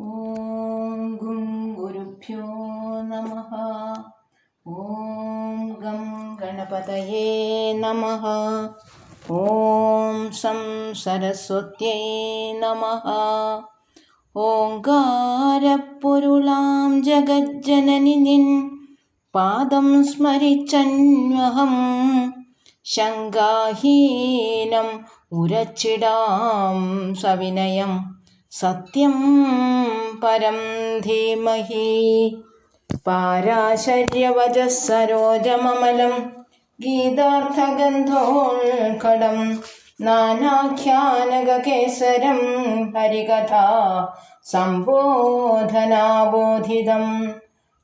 ഓം ഗും ഗുരുഭ്യോ നമഃ. ഓം ഗം ഗണപതയേ നമഃ. ഓം സം സരസ്വത്യൈ നമഃ. ഓംകാരപ്പൊരുളാം ജഗജ്ജനനി നിൻ പാദം സ്മരിച്ചന്വഹം ശങ്കാഹീനം ഉരച്ചിടാം സവിനയം സത്യം പരം ധീമഹി. പാരാശര്യവചസ്സരോജമമലം ഗീതാർത്ഥഗന്ധോൽക്കടം നാനാഖ്യാനകേസരം ഹരികഥാ സംബോധനാബോധിതം.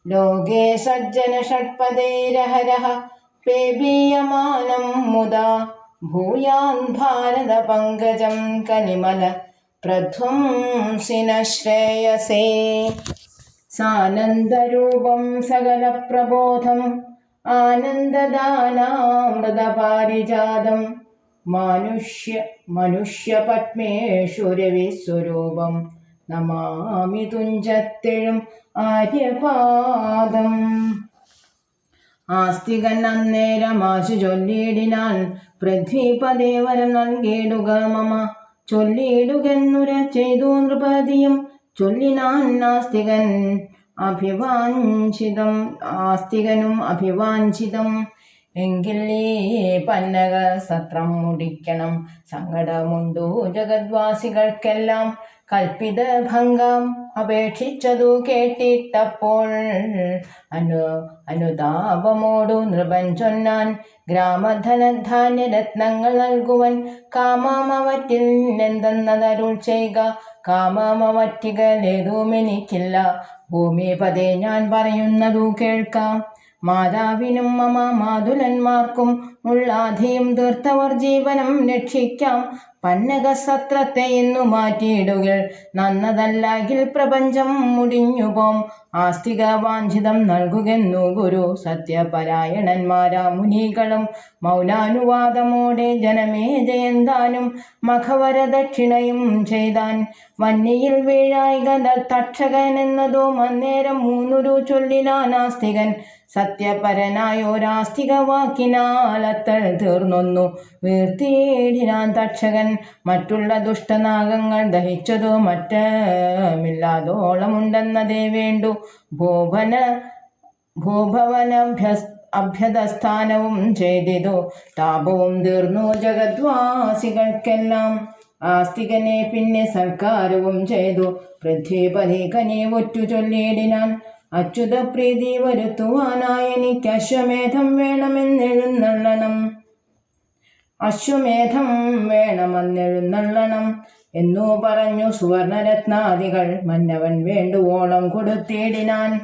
ലോകേ സജ്ജന ഷഡ്പദൈരഹരഃ പേബീയമാനം മുദാ ഭൂയാൻ ഭാരത പങ്കജം കലിമല പ്രധ്വംസിന ശ്രേയസേ. സാനന്ദരൂപം സകല പ്രബോധം ആനന്ദദാനാമൃതപാരിജാതം മനുഷ്യപത്മേഷു രവിസ്വരൂപം നമാമി തുഞ്ചത്തെഴും ആര്യപാദം. ആസ്തികൻ അന്നേരമാശു ചൊല്ലിയിടിനാൻ പൃഥ്വിപദേവരം നൽകിയിടുക മമ. ചൊല്ലിയിടുകെന്നുര ചെയ്തു നൃപതിയും ചൊല്ലിനാൻ ആസ്തികനും അഭിവാഞ്ചിതം. എങ്കിൽ ഈ പന്നക സത്രം മുടിക്കണം, സങ്കടമുണ്ടു ജഗദ്വാസികൾക്കെല്ലാം. കൽപ്പിത ഭംഗം അപേക്ഷിച്ചതു കേട്ടിട്ടപ്പോൾ അനുതാപമോടു നൃപൻ ചൊന്നാൻ, ഗ്രാമധനധാന്യരത്നങ്ങൾ നൽകുവൻ കാമമവറ്റിൽ എന്തെന്നതരുൾ ചെയ്യുക. കാമമവറ്റികലേതുമെനിക്കില്ല, ഭൂമിപതേ ഞാൻ പറയുന്നതു കേൾക്കാം. മാതാവിനും മമ മാതുലന്മാർക്കും ഉള്ളാധിയും തീർത്തവർ ജീവനം രക്ഷിക്കാം. പന്നകസത്രത്തെ ഇന്നു മാറ്റിയിടുകിൽ നന്നതല്ലെങ്കിൽ പ്രപഞ്ചം മുടിഞ്ഞുപോം. ആസ്തിക വാഞ്ചിതം നൽകുകെന്നു ഗുരു സത്യപരായണന്മാരാ മുനികളും. മൗനാനുവാദമോടെ ജനമേ ജയന്താനും മഖവരദക്ഷിണയും ചെയ്താൻ. വന്നിയിൽ വീഴായിക തക്ഷകനെന്നതോ അന്നേരം മൂന്നുരു ചൊല്ലിനാൻ ആസ്തികൻ. സത്യപരനായോരാസ്തിക വാക്കിനാലത്തൾ തീർന്നൊന്നു വീർത്തിയിടിനാൻ തക്ഷകൻ. മറ്റുള്ള ദുഷ്ടനാഗങ്ങൾ ദഹിച്ചതോ മറ്റമില്ലാതോളമുണ്ടെന്നതേ വേണ്ടു. ഭൂഭവനഭ്യതസ്ഥാനവും ചെയ്തിതു, താപവും തീർന്നു ജഗദ്വാസികൾക്കെല്ലാം. ആസ്തികനെ പിന്നെ സൽക്കാരവും ചെയ്തു പൃഥ്വിപതി കനിവൊറ്റു ചൊല്ലിയിടിനാൻ. അച്യുത പ്രീതി വരുത്തുവാനായെനിക്ക് അശ്വമേധം വേണമെന്നെഴുന്നള്ളണം എന്നു പറഞ്ഞു സുവർണരത്നാദികൾ മന്നവൻ വേണ്ടുവോളം കൊടുത്തിടിനാൻ.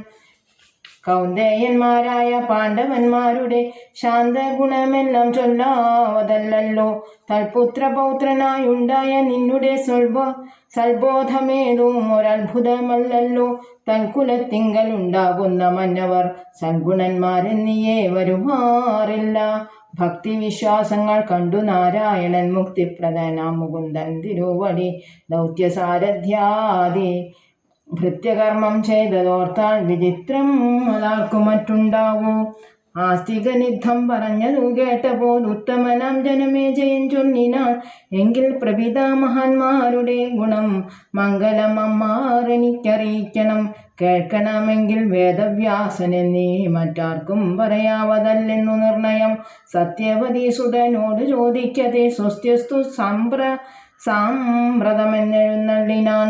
കൗന്ദേയന്മാരായ പാണ്ഡവന്മാരുടെ ശാന്തഗുണമെല്ലാം ചൊല്ലാവതല്ലോ. തൽപുത്രപൗത്രനായുണ്ടായ നിന്നുടെ സൽബോധമേതും ഒരത്ഭുതമല്ലല്ലോ. തൽക്കുലത്തിങ്കൽ ഉണ്ടാകുന്ന മന്നവർ സൽഗുണന്മാരെന്നിയേ വരുമാറില്ല. ഭക്തിവിശ്വാസങ്ങൾ കണ്ടു നാരായണൻ മുക്തിപ്രദനാം മുകുന്ദൻ തിരുവടി ദൗത്യസാരഥ്യാദി ഭൃത്യകർമ്മം ചെയ്തതോർത്താൽ വിചിത്രം അതാർക്കു മറ്റുണ്ടാവൂ. ആസ്തികനിദ്ധം പറഞ്ഞതു കേട്ടപ്പോൾ ഉത്തമനാം ജനമേ ജയൻ ചൊല്ലിനാൻ. എങ്കിൽ പ്രപിതാമഹാന്മാരുടെ ഗുണം മംഗലം അമ്മാറെനിക്കറിയിക്കണം. കേൾക്കണമെങ്കിൽ വേദവ്യാസനെന്നീ മറ്റാർക്കും പറയാവതല്ലെന്നു നിർണയം. സത്യവതി സുതനോട് ചോദിക്കതെ സ്വസ്ത്യസ്തു സാമ്പ്രതമെന്നെഴുന്നള്ളിനാൻ.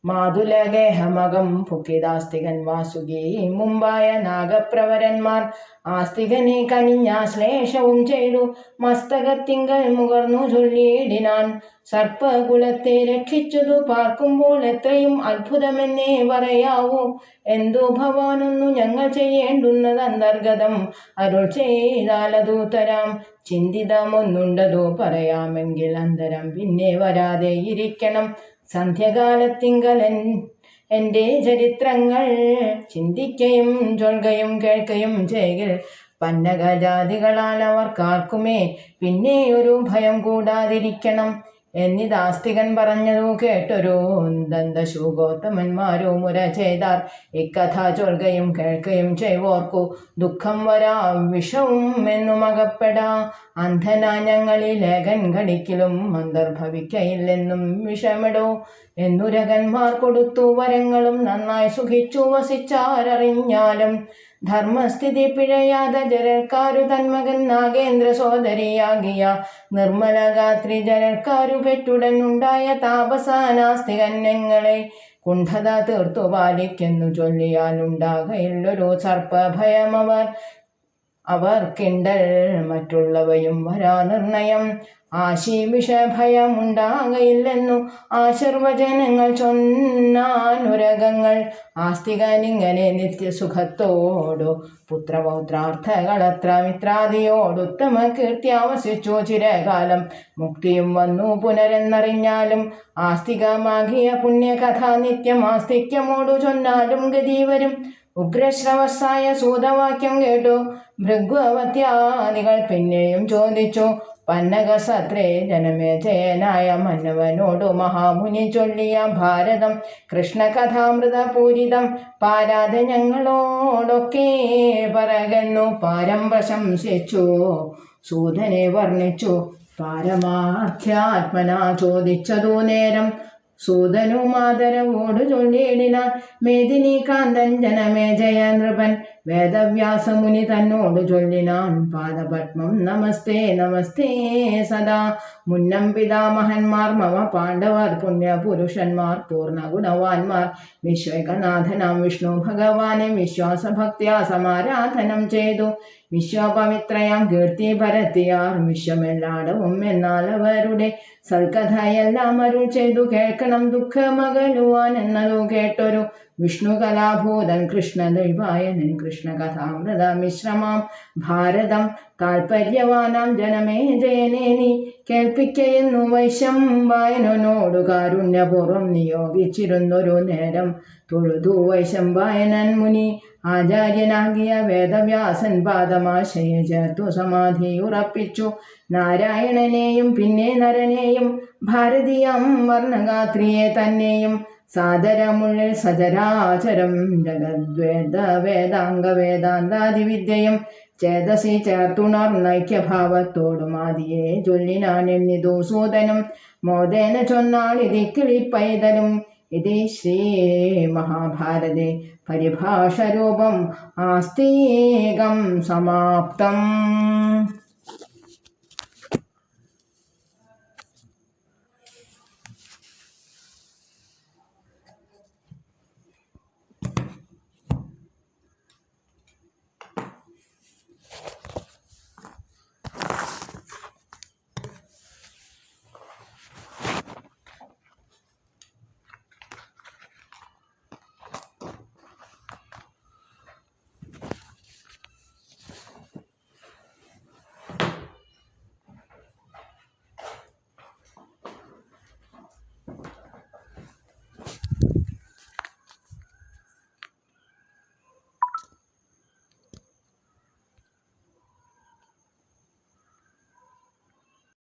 മാതുലഗേഹമകം പുക്കിതാസ്തികൻ വാസുകി മുമ്പായ നാഗപ്രവരന്മാർ. ആസ്തികനെ കനിഞ്ഞാശ്ലേഷവും ചെയ്തു മസ്തകത്തിങ്കൽ മുകർന്നു ചൊല്ലിയിടിനാൻ. സർപ്പകുലത്തെ രക്ഷിച്ചതു പാർക്കുമ്പോൾ എത്രയും അത്ഭുതമെന്നേ പറയാവൂ. എന്തു ഭവാനൊന്നു ഞങ്ങൾ ചെയ്യേണ്ടുന്നത് അന്തർഗതം അരുൾ ചെയ്താലതു തരാം. ചിന്തിതമൊന്നുണ്ടതു പറയാമെങ്കിൽ അന്തരം പിന്നെ വരാതെ ഇരിക്കണം. സന്ധ്യകാലത്തിങ്കൽ എൻ്റെ ചരിത്രങ്ങൾ ചിന്തിക്കയും ചൊൽകയും കേൾക്കയും ചെയ്യിൽ പന്നകജാതികളാൽ അവർക്കാർക്കുമേ പിന്നെ ഒരു ഭയം കൂടാതിരിക്കണം. എന്നിതാസ്തികൻ പറഞ്ഞതു കേട്ടൊരു ദന്തശൂഗോത്തമന്മാരോ മുര ചെയ്താർ. ഇക്കഥ ചൊൽകയും കേൾക്കുകയും ചെയ്വോർക്കു ദുഃഖം വരാ വിഷവും എന്നും അകപ്പെടാ. അന്ധനാ ഞങ്ങളിലേകൻ ഘടിക്കിലും അന്തർഭവിക്കയില്ലെന്നും വിഷമിടോ എന്നുരകന്മാർ കൊടുത്തു വരങ്ങളും നന്നായി സുഖിച്ചു വസിച്ചാരറിഞ്ഞാലും. ധർമ്മസ്ഥിതി പിഴയാത ജരൽക്കാരു തന്മകൻ നാഗേന്ദ്ര സോദരിയാകിയ നിർമ്മലഗാത്രി ജരൽക്കാരു പെറ്റുടൻ ഉണ്ടായ താപസാനാസ്തികൻ ഞങ്ങളെ കുണ്ഠത തീർത്തു പാലിക്കെന്നു ചൊല്ലിയാലുണ്ടാകയില്ലൊരു സർപ്പഭയം അവർക്കിണ്ടൽ മറ്റുള്ളവയും വരാ നിർണയം. ആശീവിഷഭയമുണ്ടാകയില്ലെന്നു ആശീർവചനങ്ങൾ ചൊന്നാനുരകങ്ങൾ. ആസ്തികനിങ്ങനെ നിത്യസുഖത്തോടു പുത്രപൗത്രാർത്ഥകളത്ര മിത്രാദിയോടുത്തമ കീർത്തിയാവസിച്ചു ചിരകാലം. മുക്തിയും വന്നു പുനരെന്നറിഞ്ഞാലും ആസ്തികമാകിയ പുണ്യകഥ നിത്യം ആസ്തിക്യമോടു ചൊന്നാലും ഗതിവരും. ഉഗ്രശ്രവസ്സായ സൂതവാക്യം കേട്ടു ഭൃഗ്വവത്യാദികൾ പിന്നെയും ചോദിച്ചു. പന്നഗസത്രേ ജനമേജയനായ മന്നവനോടു മഹാമുനി ചൊല്ലിയ ഭാരതം കൃഷ്ണകഥാമൃതപൂരിതം പാരാതെ ഞങ്ങളോടൊക്കെ പറകെന്നു പാരം പ്രശംസിച്ചു. സൂതനെ വർണ്ണിച്ചു പാരമാർത്ഥ്യാത്മനാ ചോദിച്ചതു നേരം. സൂതനുമാദരവോടു ചൊല്ലിയിടിനാൻ മേദിനി കാന്തൻ ജനമേജയ നൃപൻ. വേദവ്യാസമുനി തന്നോടു ചൊല്ലിനാൻ പാദപത്മം നമസ്തേ നമസ്തേ സദാ. മുന്നം പിതാമഹന്മാർ മമ പാണ്ഡവർ പുണ്യപുരുഷന്മാർ പൂർണ്ണഗുണവാന്മാർ. വിശ്വൈകനാഥനാം വിഷ്ണു ഭഗവാനെ വിശ്വാസഭക്തിയാ സമാരാധനം ചെയ്തു. വിശ്വപവിത്രയാം കീർത്തി പരത്തിയാർ വിശ്വമെല്ലാടവും. എന്നാൽ അവരുടെ സൽക്കഥയെല്ലാം അരുൾ ചെയ്തു കേൾക്കണം ദുഃഖമകലുവാൻ എന്നതു കേട്ടൊരു വിഷ്ണു കലാഭൂതൻ കൃഷ്ണദ്വൈപായനൻ കൃഷ്ണകഥാമൃത മിശ്രമാം ഭാരതം താൽപര്യവാനാം ജനമേജയനെ നീ കേൾപ്പിക്കയെന്നു വൈശമ്പായനോടു കാരുണ്യപൂർവം നിയോഗിച്ചിരുന്നൊരു നേരം. തൊഴുതു വൈശമ്പായനൻ മുനി ആചാര്യനാകിയ വേദവ്യാസൻ പാദമാശയെ ചേർത്തു സമാധിയുറപ്പിച്ചു. നാരായണനെയും പിന്നെ നരനെയും ഭാരതീയം വർണ്ണഗാത്രിയെ തന്നെയും സാദരമുള്ളിൽ സചരാചരം ജഗദ്വേദ വേദാംഗ വേദാന്താദിവിദ്യയും ചേതസി ചേർത്തുണർന്നൈക്യഭാവത്തോടും ആദിയെ ചൊല്ലിനാനെന്നിതു സൂതനും മോദേന ചൊന്നാളിതി കിളിപ്പൈതലും. ഇതി ശ്രീ മഹാഭാരതേ പരിഭാഷരൂപം ആസ്തികം സമാപ്തം.